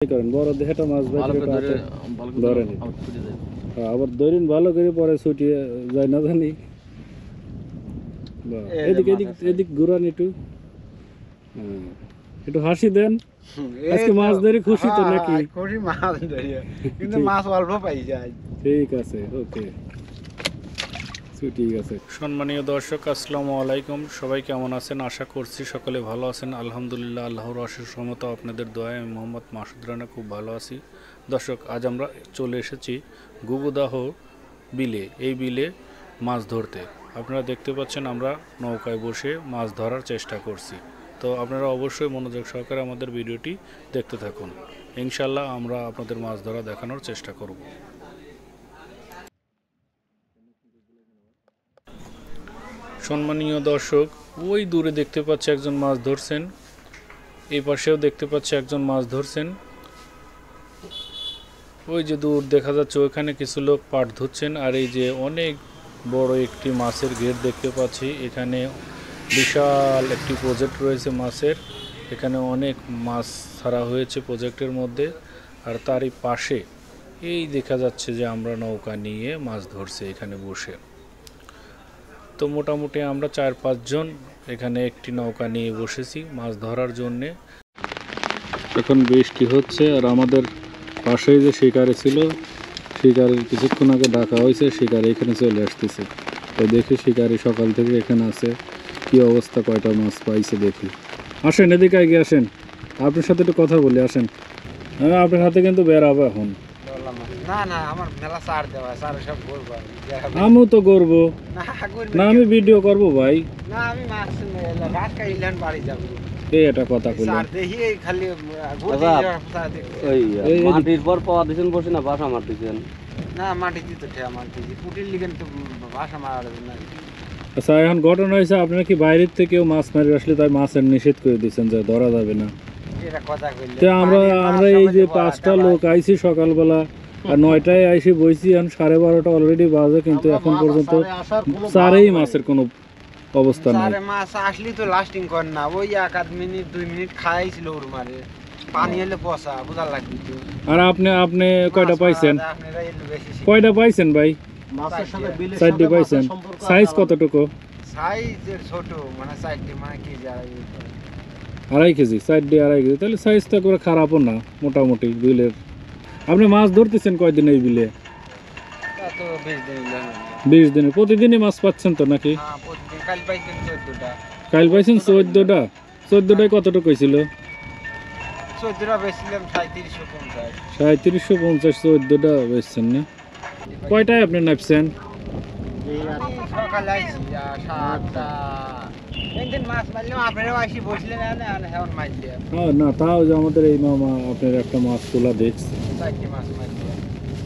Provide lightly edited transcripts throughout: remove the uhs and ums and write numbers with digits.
করেন বড় দেহটা মাছ ধরেন আবার ধরেন ভালো করে পরে ছুটিয়ে যায় না জানি। এদিক এদিক এদিক ঘুরান একটু, একটু হাসি দেন। আজকে মাছ ধরে খুশি তো নাকি? খুশি মাছ ধরে, কিন্তু মাছ অল্প পাই যায়। ঠিক আছে, ওকে, ঠিক আছে। সম্মানীয় দর্শক, আসসালামু আলাইকুম। সবাই কেমন আছেন? আশা করছি সকলে ভালো আছেন। আলহামদুলিল্লাহ, আল্লাহর অশেষ রহমতে আপনাদের দয়ায় আমি মোহাম্মদ মাসুদ রানা খুব ভালো আছি। দর্শক, আজ আমরা চলে এসেছি গুগুদাহ বিলে। এই বিলে মাছ ধরতে আপনারা দেখতে পাচ্ছেন আমরা নৌকায় বসে মাছ ধরার চেষ্টা করছি। তো আপনারা অবশ্যই মনোযোগ সহকারে আমাদের ভিডিওটি দেখতে থাকুন। ইনশাল্লাহ আমরা আপনাদের মাছ ধরা দেখানোর চেষ্টা করব। সম্মানীয় দর্শক, ওই দূরে দেখতে পাচ্ছি একজন মাছ ধরছেন, এই পাশেও দেখতে পাচ্ছি একজন মাছ ধরছেন। ওই যে দূর দেখা যাচ্ছে ওইখানে কিছু লোক পাট ধুচ্ছেন। আর এই যে অনেক বড় একটি মাছের ঘের দেখতে পাচ্ছি, এখানে বিশাল একটি প্রজেক্ট রয়েছে মাছের। এখানে অনেক মাছ ছাড়া হয়েছে প্রজেক্টের মধ্যে। আর তারই পাশে এই দেখা যাচ্ছে যে আমরা নৌকা নিয়ে মাছ ধরছি এখানে বসে। তো মোটামুটি আমরা 4-5 জন এখানে একটি নৌকা নিয়ে বসেছি মাছ ধরার জন্যে। এখন বৃষ্টি হচ্ছে আর আমাদের পাশেই যে শিকারি ছিল, শিকারির কিছুক্ষণ আগে ডাকা হয়েছে, শিকারি এখানে চলে আসতেছে। তো দেখি শিকারি সকাল থেকে এখানে আছে, কি অবস্থা, কয়টা মাছ পাইছে দেখি। আসেন এদিকে এগিয়ে আসেন, আপনার সাথে একটু কথা বলি, আসেন। আপনার হাতে কিন্তু বেরাবো এখন। আমিও তো করবো না, আমি ভিডিও করবো ভাই। এটা কথা বলি, মাটির পর পাওয়া দিছেন বসে না বাসা মারতেছেন না, মাটি দিতে পুটির লিগেন তো বাসা মারা না। আচ্ছা, এখন ঘটনা হয়েছে আপনারা কি বাইরের থেকেও মাছ মারি আসলে তাই মাছের নিষেধ করে দিচ্ছেন যে ধরা যাবে না? আমরা এই যে 5টা লোক আইছি সকালবেলা আর 9টায় আইসি বইছি, এখন 12:30 অলরেডি বাজে, কিন্তু এখন পর্যন্ত চারেই মাছের কোনো অবস্থা নাই। মাছ আসলে তো লাস্টিং কর না, ওই 1-2 মিনিট খাইছিল ওর মারে, পানি এলে পচা বুঝা লাগবে তো। আর আপনি কয়টা পাইছেন? কয়টা পাইছেন ভাই? মাছের সাথে বিলের সাইডে পাইছেন? সাইজ কতটুকু? সাইজের ছোট, মানে সাইডে মানে কি যায় 2.5 কেজি, সাইডে 2.5 কেজি, তাহলে সাইজটা করে খারাপও না মোটামুটি বিলের। আপনি মাছ ধরতেছেন কয়দিন এই বিলে? তা তো 20 দিন লাগে। 20 দিনে প্রতিদিনই মাছ পাচ্ছেন তো নাকি? হ্যাঁ, প্রতিদিন। কাল পাইছেন 14টা। কাল পাইছেন 14টা? 14টায় কতটুকু হয়েছিল? 14টা বেচছিলাম 3750। 3750, 14টা বেচছেন না? কয়টায় আপনি নামছেন? সকালে আইছি 7টা। একদিন মাছ মারলাম, আপনারাও আইসি বসলেন না, এখন মাছ দিয়ে। হ্যাঁ না, তাও যে আমাদের এই মামা আপনার একটা মাছ তোলা দেখছে। 4টি মাছ মাছ দিয়ে।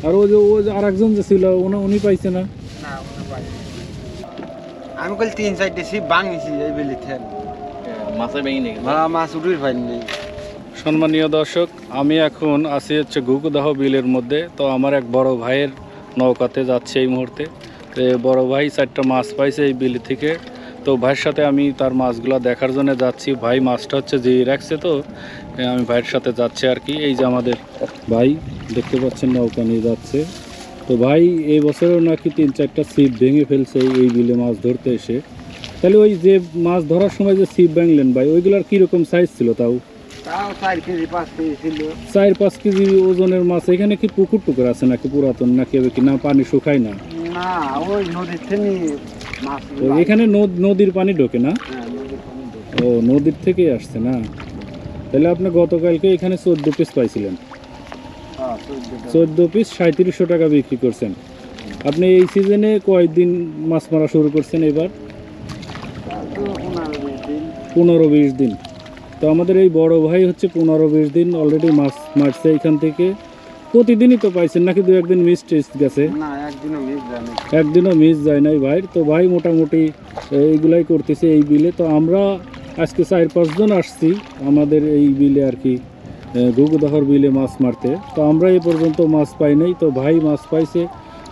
আর ওই যে আরেকজন যে ছিল উনি পাইছে না? না, উনি পাইছে। আমি কল 3-4টি ছিপ ভাঙিছি এই বেলিতে। মাছে ভেঙে নিয়ে হ্যাঁ, মাছ উঠেই পাইনি। সম্মানীয় দর্শক, আমি এখন আছি হচ্ছে গুগুদাহ বিলের মধ্যে। তো আমার এক বড় ভাইয়ের নৌকাতে যাচ্ছে এই মুহূর্তে। তো বড় ভাই 4টা মাছ পাইছে এই বিল থেকে। তো ভাইয়ের সাথে আমি তার মাছগুলো দেখার জন্য যাচ্ছি। ভাই মাছটা হচ্ছে যে রাখছে, তো আমি ভাইয়ের সাথে যাচ্ছি আর কি। এই যে আমাদের ভাই দেখতে পাচ্ছেন নৌকা নিয়ে যাচ্ছে। তো ভাই এই বছরেও নাকি 3-4টা ছিপ ভেঙে ফেলছে এই বিলে মাছ ধরতে এসে। তাহলে ওই যে মাছ ধরার সময় যে ছিপ ভাঙলেন ভাই, ওইগুলোর কীরকম সাইজ ছিল? তাও 4 কেজি 5 কেজি ছিল। 4-5 কেজি ওজনের মাছ। এখানে কি পুকুর টুকুর আছে নাকি পুরাতন, নাকি কি না পানি শুকায় না? না, ওই নদীর থেকে মাছ। এখানে নদীর পানি ঢোকে না? হ্যাঁ, নদীর পানি ঢোকে। ও, নদীর থেকেই আসছে না? তাহলে আপনি গতকালকে এখানে 14 পিস পাইছিলেন। হ্যাঁ, 14 পিস 3700 টাকা বিক্রি করছেন। আপনি এই সিজনে কয়দিন মাছ মারা শুরু করছেন এবার? 15-20 দিন। তো আমাদের এই বড় ভাই হচ্ছে 15-20 দিন অলরেডি মাছ মারছে এইখান থেকে। প্রতিদিনই তো পাইছেন নাকি 2-1 দিন মিস টেস্ট গেছে? না, একদিনও মিস যায় না। একদিনও মিস যায় নাই ভাই। তো ভাই মোটামুটি এইগুলাই করতেছে এই বিলে। তো আমরা আজকে 4-5 জন আসছি আমাদের এই বিলে আর কি, গুগুদাহর বিলে মাছ মারতে। তো আমরা এই পর্যন্ত মাছ পাই নাই, তো ভাই মাছ পাইছে।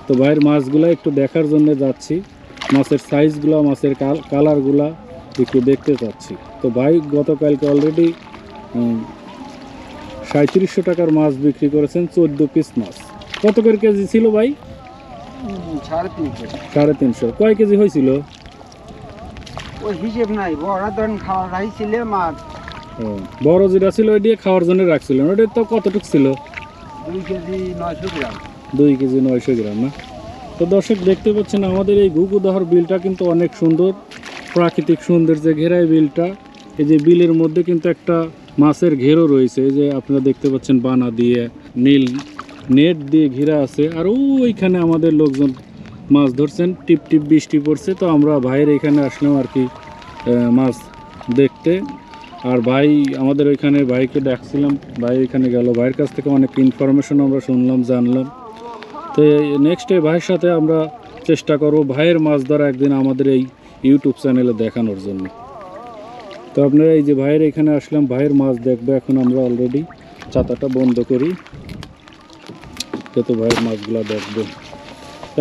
তো ভাইয়ের মাছগুলা একটু দেখার জন্য যাচ্ছি, মাছের সাইজগুলা, মাছের কালারগুলা একটু দেখতে চাচ্ছি। তো ভাই গতকালকে অলরেডি 3700 টাকার মাছ বিক্রি করেছেন, 14 পিস মাছ। কত করে কেজি ছিল ভাই? 350। 350। কয় কেজি হয়েছিল? ওই হিসেব নাই, বড় ধরেন খাওয়া রাইছিল মাছ ও, বড় যেটা ছিল ওই দিয়ে খাওয়ার জন্য রাখছিলেন, ওটা তো কতটুকু ছিল? 2 কেজি 900 গ্রাম। 2 কেজি 900 গ্রাম না? তো দর্শক দেখতে পাচ্ছেন আমাদের এই ঘুঘুদহর বিলটা কিন্তু অনেক সুন্দর, প্রাকৃতিক সৌন্দর্যে ঘেরা এই বিলটা। এই যে বিলের মধ্যে কিন্তু একটা মাছের ঘেরও রয়েছে, এই যে আপনারা দেখতে পাচ্ছেন বানা দিয়ে নীল নেট দিয়ে ঘেরা আছে। আর ওইখানে আমাদের লোকজন মাছ ধরছেন, টিপ টিপ বৃষ্টি পড়ছে, তো আমরা ভাইয়ের এখানে আসলাম আর কি মাছ দেখতে। আর ভাই আমাদের ওইখানে ভাইকে ডাকছিলাম, ভাই ওইখানে গেল, ভাইয়ের কাছ থেকে অনেক ইনফরমেশন আমরা শুনলাম, জানলাম। তো নেক্সট ভাইয়ের সাথে আমরা চেষ্টা করব ভাইয়ের মাছ ধরা একদিন আমাদের এই ইউটিউব চ্যানেলে দেখানোর জন্য। তো আপনারা এই যে ভাইয়ের এখানে আসলাম, ভাইয়ের মাছ দেখবো এখন আমরা। অলরেডি ছাতাটা বন্ধ করি, তো ভাইয়ের মাছগুলো দেখবো।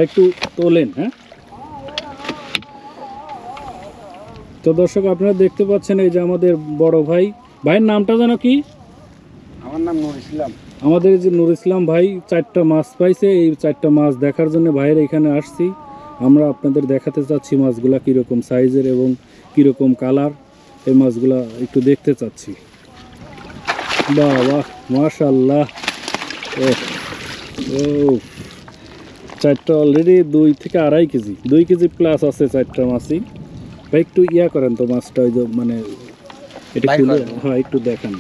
একটু তোলেন, হ্যাঁ। তো দর্শক আপনারা দেখতে পাচ্ছেন এই যে আমাদের বড় ভাই, ভাইয়ের নামটা যেন কি? আমার নাম নুর ইসলাম। আমাদের যে নুর ইসলাম ভাই 4টা মাছ পাইছে, এই 4টা মাছ দেখার জন্য ভাইয়ের এখানে আসছি। আমরা আপনাদের দেখাতে চাচ্ছি মাছগুলা কীরকম সাইজের এবং কীরকম কালার, এই মাছগুলা একটু দেখতে চাচ্ছি। বাহ বাহ, মাশাআল্লাহ। ও 4টা অলরেডি 2 থেকে 2.5 কেজি, 2 কেজি প্লাস আছে 4টা মাছই। ভাই একটু ইয়া করেন তো মাছটা, ওই যে মানে এটা খুলে, হ্যাঁ একটু দেখান।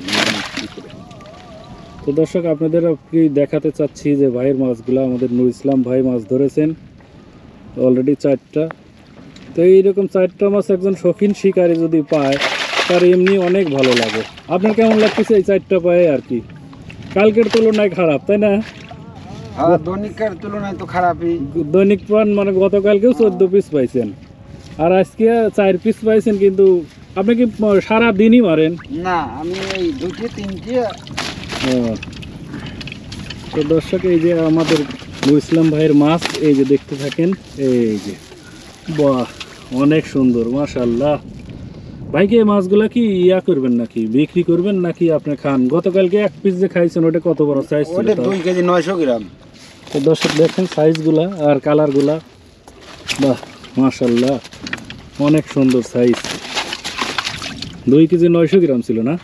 তো দর্শক আপনাদের কি দেখাতে চাচ্ছি যে ভাইয়ের মাছগুলো, আমাদের নুর ইসলাম ভাই মাছ ধরেছেন অলরেডি 4টা। তো এইরকম 4টা মাছ একজন শৌখিন শিকারী যদি পায় তার এমনি অনেক ভালো লাগে। আপনার কেমন লাগতেছে এই 4টা পায়ে আর কি? কালকের তুলনায় খারাপ, তাই না? হ্যাঁ, দৈনিকের তুলনায় তো খারাপই। দৈনিক পান মানে গতকালকেও 14 পিস পাইছেন, আর আজকে 4 পিস পাইছেন, কিন্তু আপনি কি সারা দিনই মারেন? না, আমি এই 2-3টে। তো দর্শক এই যে আমাদের নুর ইসলাম ভাইয়ের মাছ, এই যে দেখতে থাকেন, এই যে বাহ অনেক সুন্দর, মাশাআল্লাহ। ভাইকে এই মাছগুলা কি ইয়া করবেন নাকি বিক্রি করবেন নাকি আপনি খান? গতকালকে 1 পিস যে খাইছেন ওটা কত বড় সাইজ ছিল? ওটা 2 কেজি 900 গ্রাম। তো দর্শক দেখেন সাইজগুলা আর কালারগুলা, বাহ মাশাআল্লাহ, অনেক সুন্দর সাইজ। 2 কেজি 900 গ্রাম ছিল না?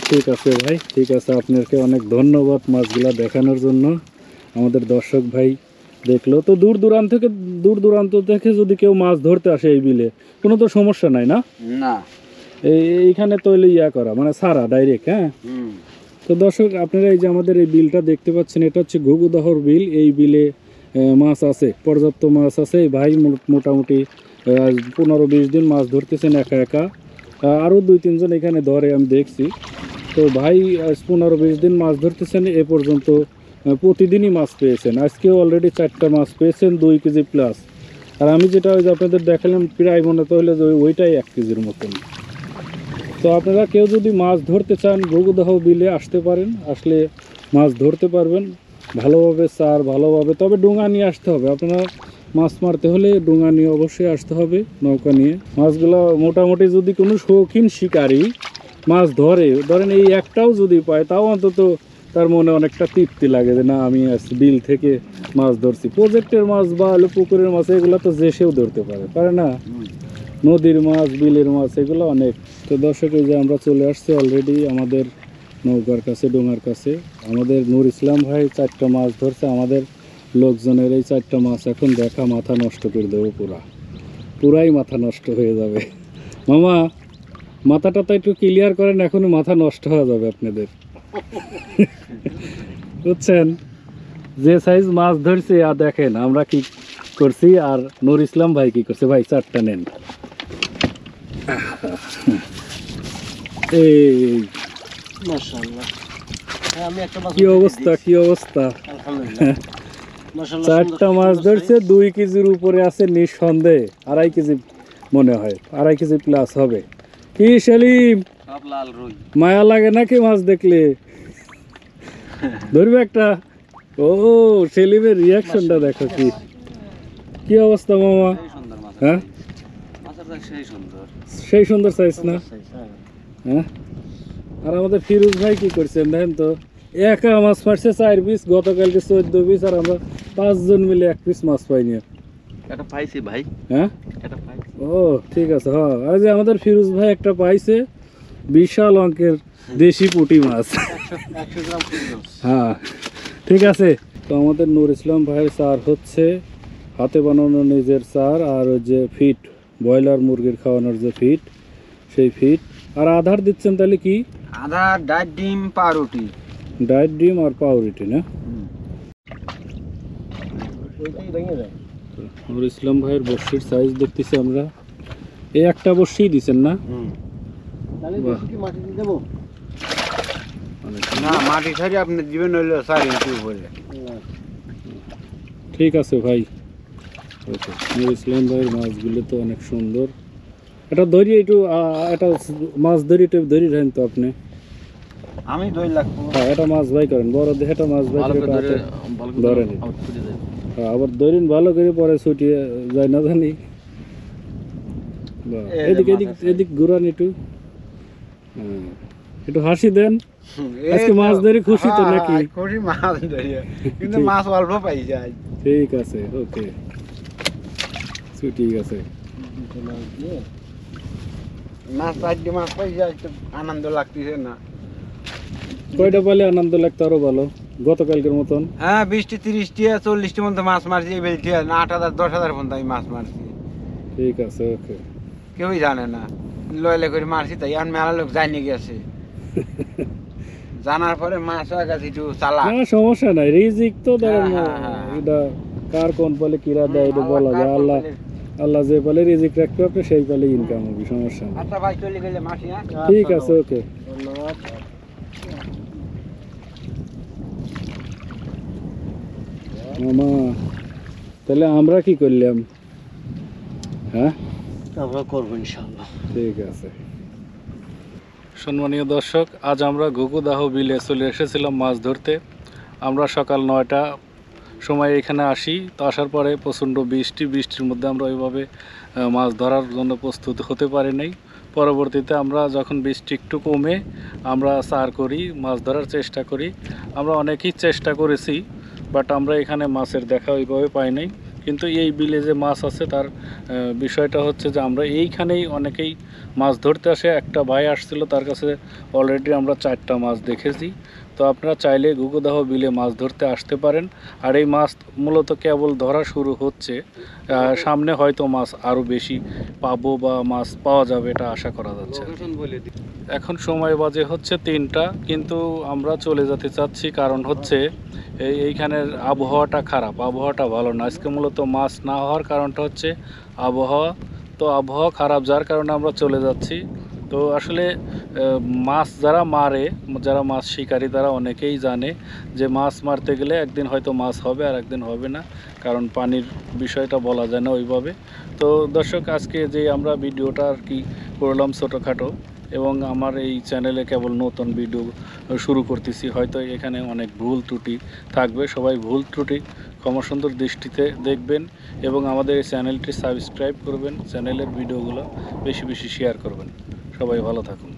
ঠিক আছে ভাই, ঠিক আছে। আপনাকে অনেক ধন্যবাদ মাছগুলা দেখানোর জন্য। আমাদের দর্শক ভাই দেখলো, তো দূর দূরান্ত থেকে যদি কেউ মাছ ধরতে আসে এই বিলে, কোনো তো সমস্যা নাই না? না, এইখানে তৈলে ইয়া করা মানে সারা ডাইরেক্ট, হ্যাঁ। তো দর্শক আপনারা এই যে আমাদের এই বিলটা দেখতে পাচ্ছেন, এটা হচ্ছে ঘুঘুদহর বিল। এই বিলে মাছ আছে, পর্যাপ্ত মাছ আছে। ভাই মোটামুটি 15-20 দিন মাছ ধরতেছেন একা একা, আরও 2-3 জন এখানে ধরে আমি দেখছি। তো ভাই 15-20 দিন মাছ ধরতেছেন, এ পর্যন্ত প্রতিদিনই মাছ পেয়েছেন। আজকেও অলরেডি 4টা মাছ পেয়েছেন, 2 কেজি প্লাস। আর আমি যেটা ওই যে আপনাদের দেখালাম প্রায় মনে তো হলে যে ওইটাই 1 কেজির মতন। তো আপনারা কেউ যদি মাছ ধরতে চান ঘুঘুদহ বিলে আসতে পারেন, আসলে মাছ ধরতে পারবেন ভালোভাবে, স্যার ভালোভাবে। তবে ডোঙা নিয়ে আসতে হবে, আপনারা মাছ মারতে হলে ডোঙা নিয়ে অবশ্যই আসতে হবে, নৌকা নিয়ে। মাছগুলো মোটামুটি যদি কোনো শৌখিন শিকারী মাছ ধরেন এই একটাও যদি পায়, তাও অন্তত তার মনে অনেকটা তৃপ্তি লাগে যে না আমি বিল থেকে মাছ ধরছি। প্রজেক্টের মাছ বা পুকুরের মাছ এগুলো তো যে সেও ধরতে পারে না? নদীর মাছ, বিলের মাছ এগুলো অনেক। তো দর্শক এই যে আমরা চলে আসছি অলরেডি আমাদের নৌকার কাছে, ডোঙার কাছে। আমাদের নুর ইসলাম ভাই 4টা মাছ ধরছে। আমাদের লোকজনের এই 4টা মাছ এখন দেখা মাথা নষ্ট করে দেবো, পুরাই মাথা নষ্ট হয়ে যাবে। মামা মাথাটা তো একটু ক্লিয়ার করেন, এখনই মাথা নষ্ট হয়ে যাবে আপনাদের। বুঝছেন যে সাইজ মাছ ধরছে। আর দেখেন আমরা কি করছি আর নুর ইসলাম ভাই কি করছে। ভাই 4টা নেন। এই মাশাআল্লাহ, আমি একটা মাছ কি অবস্থা, কি অবস্থা। আলহামদুলিল্লাহ, মাশাআল্লাহ। 4টা মাছ ধরছে, 2 কেজির উপরে আছে নিঃসন্দেহে, 2.5 কেজি মনে হয়, 2.5 কেজি প্লাস হবে। কি সেলিম, সব লাল রুই। মায়া লাগে নাকি মাছ দেখলে? ধরবে একটা? ও সেলিমের রিয়াকশনটা দেখো, কি অবস্থা মামা। সেই সুন্দর মাছ। হ্যাঁ মাছের সাইজ সেই সুন্দর। সেই সুন্দর সাইজ না? হ্যাঁ আর আমাদের ফিরোজ ভাই কি করছেন দেখেন তো, একা মাছ মারছে 4 পিস, গতকালকে 14 পিস, আর আমরা 5 জন মিলে 1 পিস মাছ পাইনি। এটা পাইছি ভাই, হ্যাঁ এটা পাইছি। ও ঠিক আছে। হ্যাঁ আর যে আমাদের ফিরোজ ভাই একটা পাইছে বিশাল অঙ্কের দেশি পুঁটি মাছ। 100 গ্রাম পুরো। হ্যাঁ ঠিক আছে। তো আমাদের নূর ইসলাম ভাইয়ের চার হচ্ছে হাতে বানানো নিজের চার, আর ওই যে ফিট ব্রয়লার মুরগির খাওয়ানোর যে ফিট, সেই ফিট। আর আধার দিচ্ছেন তাহলে কি? আধা ডাইট ডিম পাউরুটি। ডায়েট ডিম আর পাউরুটি না? ওইটাই ভেঙে যায়। নূর ইসলাম ভাইয়ের বড়শির সাইজ দেখতেছি আমরা, এই একটা বড়শি দিচ্ছেন না? তাহলে বাহ। বেশি কি মাটি দিয়ে দেবো? অনেক না মাটি ছাড়ি আপনি দিবেন হইলো 4 ইঞ্চি উপরে। ঠিক আছে ভাই। ওকে, নূর ইসলাম ভাইয়ের মাছগুলো তো অনেক সুন্দর। এটা ধরি একটু, এটা মাছ ধরি একটু ধরি রাখেন তো আপনি। আমি 2 লাখ। হ্যাঁ এটা মাছ ভাই করেন, বড় দেখেটা মাছ ভাই ভালো করে করে ধরে, হাতে ভালো করে ধরেন। আবার ছুটে যায়। হ্যাঁ, আবার ধরিন ভালো করে, পরে ছুটিয়ে যায় না জানি। বাহ, এই যে এদিক মাছ এদিক আছে। এদিক ঘুরান একটু। হ্যাঁ, একটু হাসি দেন। আজকে মাছ ধরে খুশি তো নাকি? খুশি মাছ ধরি, কিন্তু ঠিক। মাছ অল্প পাই যায়। ঠিক আছে, ওকে, ঠিক আছে। মাছ পাইলে মাছ পাই যায়, তো আনন্দ লাগতেছে না। কয়টা পালে আনন্দ লাগতো আরো ভালো, গতকালকের মতন। হ্যাঁ 20টি 30টি 40টি মতো মাছ মারছি এই বেলটি, 8,000 10,000 পর্যন্ত আমি মাছ মারছি। ঠিক আছে, ওকে। কেউই জানে না লয়লে করে মারছি, তাই আর মেলা লোক জানি গেছে। জানার পরে মাছ হয়ে গেছে একটু চালা। না সমস্যা নাই, রিজিক তো ধরেন, হ্যাঁ, হ্যাঁ, হ্যাঁ। এটা কার কোন পালে কিরা দেয় এটা বলা যায়। আল্লাহ আল্লাহ যে পালে রিজিক রাখতে আপনি সেই পালে ইনকাম হবে, সমস্যা নেই। আচ্ছা ভাই চলে গেলে মাসি। হ্যাঁ ঠিক আছে, ওকে। ধন্যবাদ। মামা তাহলে আমরা কি করলাম? হ্যাঁ আমরা করবো ইনশাআল্লাহ। ঠিক আছে। সম্মানীয় দর্শক, আজ আমরা ঘুঘুদাহ বিলে চলে এসেছিলাম মাছ ধরতে। আমরা সকাল 9টা সময় এখানে আসি। তো আসার পরে প্রচণ্ড বৃষ্টির মধ্যে আমরা ওইভাবে মাছ ধরার জন্য প্রস্তুত হতে পারি নাই। পরবর্তীতে আমরা যখন বৃষ্টি একটু কমে আমরা চার করি, মাছ ধরার চেষ্টা করি। আমরা অনেকেই চেষ্টা করেছি, বাট আমরা এখানে মাছের দেখা ওইভাবে পাই নাই। কিন্তু এই বিলে যে মাছ আছে তার বিষয়টা হচ্ছে যে আমরা এইখানেই অনেকেই মাছ ধরতে আসে। একটা ভাই আসছিল, তার কাছে অলরেডি আমরা 4টা মাছ দেখেছি। তো আপনারা চাইলে ঘুঘুদাহ বিলে মাছ ধরতে আসতে পারেন। আর এই মাছ মূলত কেবল ধরা শুরু হচ্ছে, সামনে হয়তো মাছ আরও বেশি পাবো বা মাছ পাওয়া যাবে, এটা আশা করা যাচ্ছে। এখন সময় বাজে হচ্ছে 3টা, কিন্তু আমরা চলে যেতে চাচ্ছি, কারণ হচ্ছে এইখানের আবহাওয়াটা খারাপ, আবহাওয়াটা ভালো না। আজকে মূলত মাছ না হওয়ার কারণটা হচ্ছে আবহাওয়া। তো আবহাওয়া খারাপ, যার কারণে আমরা চলে যাচ্ছি। তো আসলে মাছ যারা মারে, যারা মাছ শিকারী, তারা অনেকেই জানে যে মাছ মারতে গেলে একদিন হয়তো মাছ হবে আর একদিন হবে না, কারণ পানির বিষয়টা বলা যায় না ওইভাবে। তো দর্শক, আজকে যে আমরা ভিডিওটা আর কি করলাম ছোটোখাটো, এবং আমার এই চ্যানেলে কেবল নতুন ভিডিও শুরু করতেছি, হয়তো এখানে অনেক ভুল ত্রুটি থাকবে। সবাই ভুল ত্রুটি ক্ষমাসুন্দর দৃষ্টিতে দেখবেন এবং আমাদের এই চ্যানেলটি সাবস্ক্রাইব করবেন, চ্যানেলের ভিডিওগুলো বেশি বেশি শেয়ার করবেন। সবাই ভালো থাকুন।